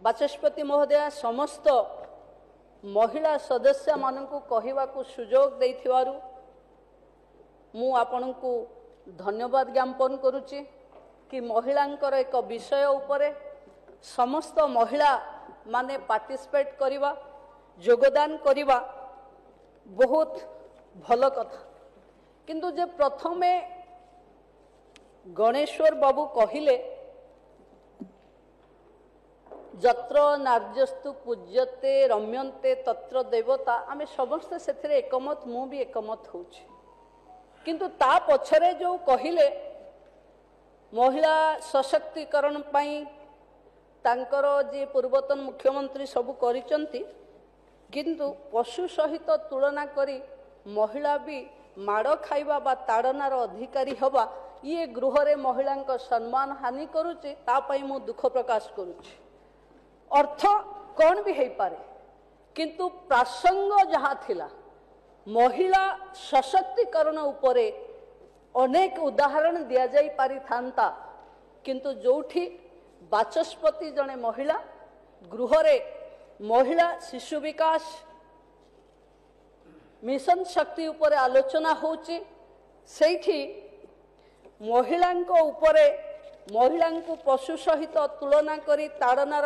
बाचस्पति महोदय समस्त महिला सदस्य मानकु कहवाकू सुजोग देइथिवारु मु आपनकु धन्यवाद ज्ञापन करुच्ची कि महिलांकर एक विषय उपरे समस्त महिला माने पार्टिसिपेट करिवा योगदान करिवा बहुत भल कथा किंतु जे प्रथमे गणेश्वर बाबू कहिले जत्र नार्यस्तु पूज्यते रम्यन्ते तत्र देवता आमे समस्त सेथिरे एकमत मु भी एकमत होछि किंतु ता पछरे जो कहिले महिला सशक्तिकरण पाई तांकर जे पूर्वतन मुख्यमंत्री सबु करिचंती किंतु पशु सहित तुलना करी महिला भी माड़ खाइबा बा ताड़नार अधिकारी हवा ये गृह रे महिला सम्मान हानि करुचे ता पई मु दुख प्रकाश करुचे अर्थ कौन भी है पारे किंतु प्रासंग जहाँ थिला महिला सशक्तिकरण उपरे अनेक उदाहरण दिया जाई पारि थांता किंतु जोठी बाचस्पति जने महिला गृह रे महिला शिशु विकास मिशन शक्ति उपरे आलोचना होची सेठी महिलांको उपरे महिलांको पशु सहित तुलना करी ताड़नार